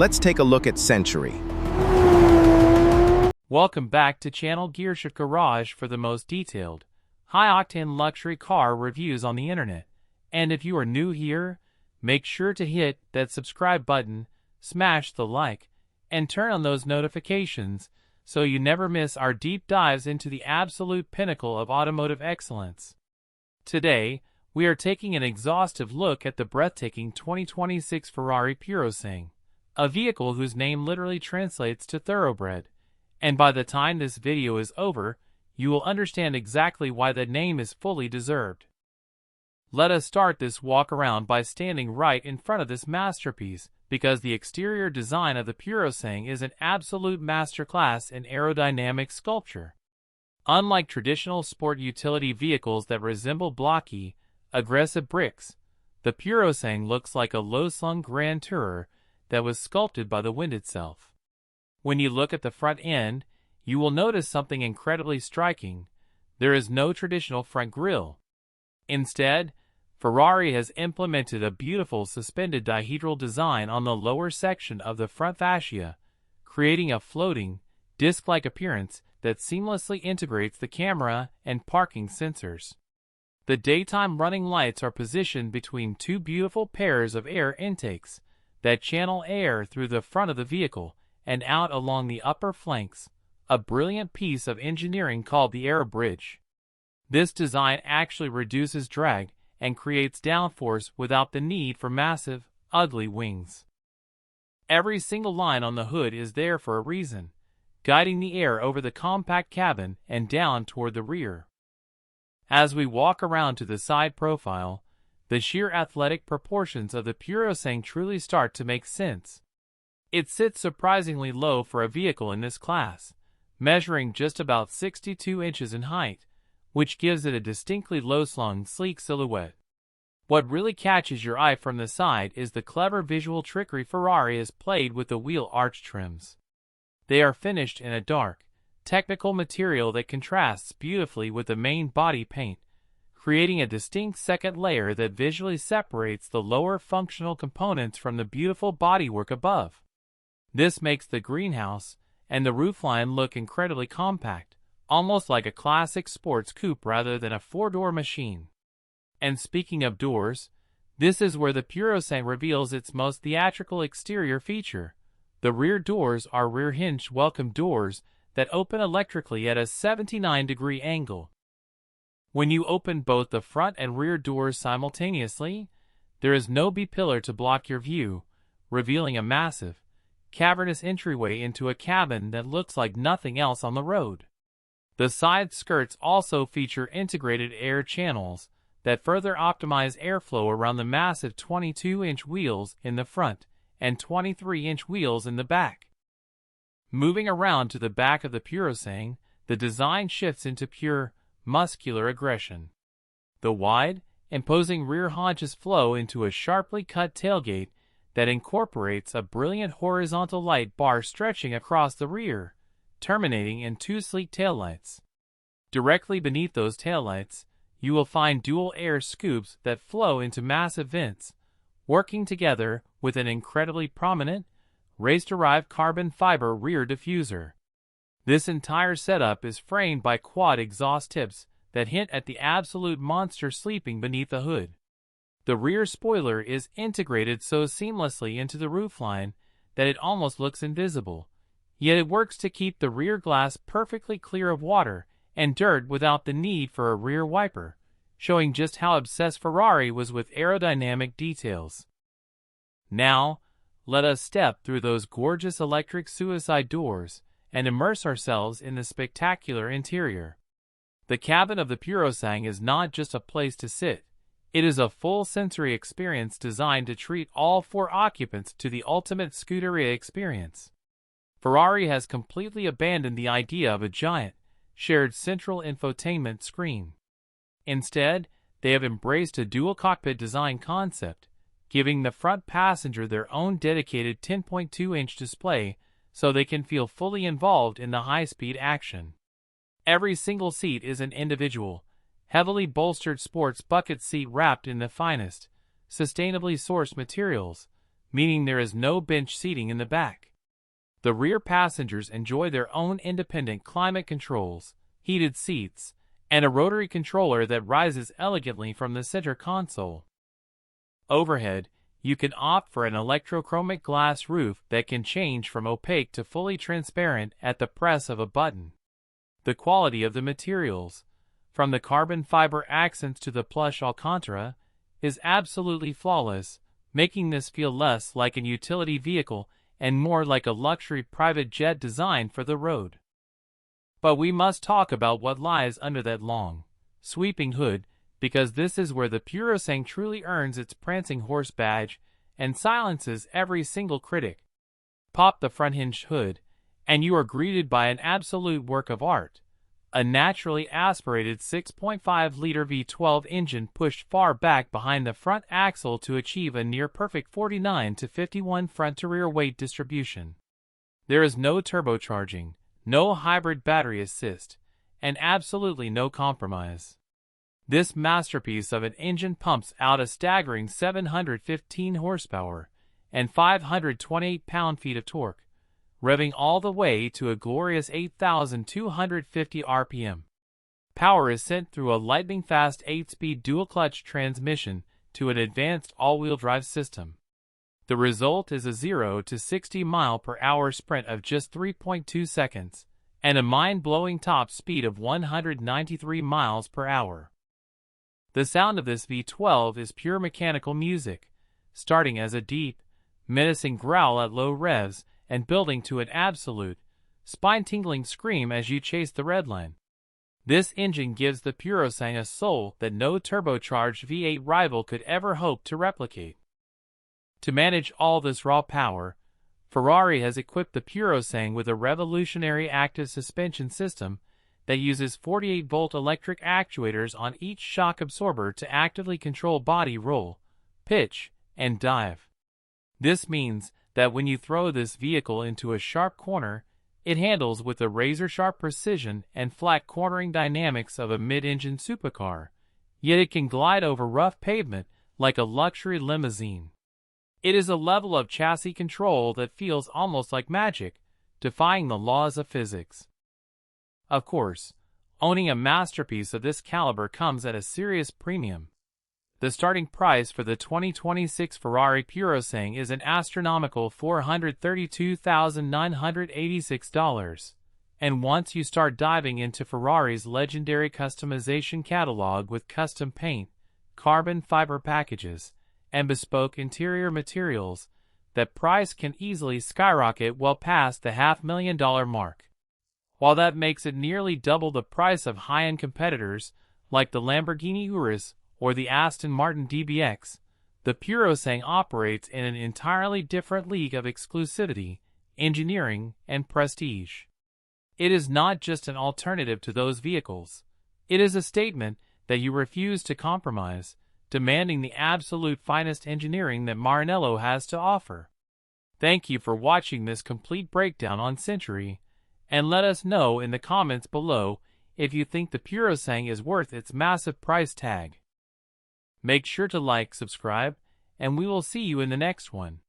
let's take a look at Century. Welcome back to Channel Gearshift Garage for the most detailed, high-octane luxury car reviews on the internet. And if you are new here, make sure to hit that subscribe button, smash the like, and turn on those notifications so you never miss our deep dives into the absolute pinnacle of automotive excellence. Today, we are taking an exhaustive look at the breathtaking 2026 Ferrari Purosangue, a vehicle whose name literally translates to Thoroughbred. And by the time this video is over, you will understand exactly why the name is fully deserved. Let us start this walk around by standing right in front of this masterpiece, because the exterior design of the Purosangue is an absolute masterclass in aerodynamic sculpture. Unlike traditional sport utility vehicles that resemble blocky, aggressive bricks, the Purosangue looks like a low-slung grand tourer that was sculpted by the wind itself. When you look at the front end, you will notice something incredibly striking. There is no traditional front grille. Instead, Ferrari has implemented a beautiful suspended dihedral design on the lower section of the front fascia, creating a floating, disc-like appearance that seamlessly integrates the camera and parking sensors. The daytime running lights are positioned between two beautiful pairs of air intakes that channel air through the front of the vehicle and out along the upper flanks, a brilliant piece of engineering called the air bridge. This design actually reduces drag and creates downforce without the need for massive, ugly wings. Every single line on the hood is there for a reason, guiding the air over the compact cabin and down toward the rear. As we walk around to the side profile, the sheer athletic proportions of the Purosangue truly start to make sense. It sits surprisingly low for a vehicle in this class, measuring just about 62 inches in height, which gives it a distinctly low-slung, sleek silhouette. What really catches your eye from the side is the clever visual trickery Ferrari has played with the wheel arch trims. They are finished in a dark, technical material that contrasts beautifully with the main body paint, creating a distinct second layer that visually separates the lower functional components from the beautiful bodywork above. This makes the greenhouse and the roofline look incredibly compact, almost like a classic sports coupe rather than a four-door machine. And speaking of doors, this is where the Purosangue reveals its most theatrical exterior feature. The rear doors are rear-hinged welcome doors that open electrically at a 79-degree angle. When you open both the front and rear doors simultaneously, there is no B-pillar to block your view, revealing a massive, cavernous entryway into a cabin that looks like nothing else on the road. The side skirts also feature integrated air channels that further optimize airflow around the massive 22-inch wheels in the front and 23-inch wheels in the back. Moving around to the back of the Purosangue, the design shifts into pure, muscular aggression. The wide, imposing rear haunches flow into a sharply cut tailgate that incorporates a brilliant horizontal light bar stretching across the rear, terminating in two sleek taillights. Directly beneath those taillights, you will find dual air scoops that flow into massive vents, working together with an incredibly prominent, race-derived carbon fiber rear diffuser. This entire setup is framed by quad exhaust tips that hint at the absolute monster sleeping beneath the hood. The rear spoiler is integrated so seamlessly into the roofline that it almost looks invisible, yet it works to keep the rear glass perfectly clear of water and dirt without the need for a rear wiper, showing just how obsessed Ferrari was with aerodynamic details. Now, let us step through those gorgeous electric suicide doors and immerse ourselves in the spectacular interior. The cabin of the Purosangue is not just a place to sit. It is a full sensory experience designed to treat all four occupants to the ultimate Scuderia experience. Ferrari has completely abandoned the idea of a giant, shared central infotainment screen. Instead, they have embraced a dual-cockpit design concept, giving the front passenger their own dedicated 10.2-inch display so they can feel fully involved in the high-speed action. Every single seat is an individual, heavily bolstered sports bucket seat wrapped in the finest, sustainably sourced materials, meaning there is no bench seating in the back. The rear passengers enjoy their own independent climate controls, heated seats, and a rotary controller that rises elegantly from the center console. Overhead, you can opt for an electrochromic glass roof that can change from opaque to fully transparent at the press of a button. The quality of the materials, from the carbon fiber accents to the plush Alcantara, is absolutely flawless, making this feel less like a utility vehicle and more like a luxury private jet designed for the road. But we must talk about what lies under that long, sweeping hood, because this is where the Purosangue truly earns its prancing horse badge and silences every single critic. Pop the front-hinged hood, and you are greeted by an absolute work of art. A naturally aspirated 6.5-liter V12 engine pushed far back behind the front axle to achieve a near-perfect 49 to 51 front-to-rear weight distribution. There is no turbocharging, no hybrid battery assist, and absolutely no compromise. This masterpiece of an engine pumps out a staggering 715 horsepower and 528 pound-feet of torque, revving all the way to a glorious 8,250 RPM. Power is sent through a lightning-fast 8-speed dual-clutch transmission to an advanced all-wheel drive system. The result is a 0 to 60 mph sprint of just 3.2 seconds, and a mind-blowing top speed of 193 mph. The sound of this V12 is pure mechanical music, starting as a deep, menacing growl at low revs and building to an absolute, spine-tingling scream as you chase the redline. This engine gives the Purosangue a soul that no turbocharged V8 rival could ever hope to replicate. To manage all this raw power, Ferrari has equipped the Purosangue with a revolutionary active suspension system that uses 48-volt electric actuators on each shock absorber to actively control body roll, pitch, and dive. This means that when you throw this vehicle into a sharp corner, it handles with the razor-sharp precision and flat cornering dynamics of a mid-engine supercar, yet it can glide over rough pavement like a luxury limousine. It is a level of chassis control that feels almost like magic, defying the laws of physics. Of course, owning a masterpiece of this caliber comes at a serious premium. The starting price for the 2026 Ferrari Purosangue is an astronomical $432,986, and once you start diving into Ferrari's legendary customization catalog with custom paint, carbon fiber packages, and bespoke interior materials, that price can easily skyrocket well past the $500,000 mark. While that makes it nearly double the price of high-end competitors like the Lamborghini Urus or the Aston Martin DBX, the Purosangue operates in an entirely different league of exclusivity, engineering, and prestige. It is not just an alternative to those vehicles. It is a statement that you refuse to compromise, demanding the absolute finest engineering that Maranello has to offer. Thank you for watching this complete breakdown on Century, and let us know in the comments below if you think the Purosangue is worth its massive price tag. Make sure to like, subscribe, and we will see you in the next one.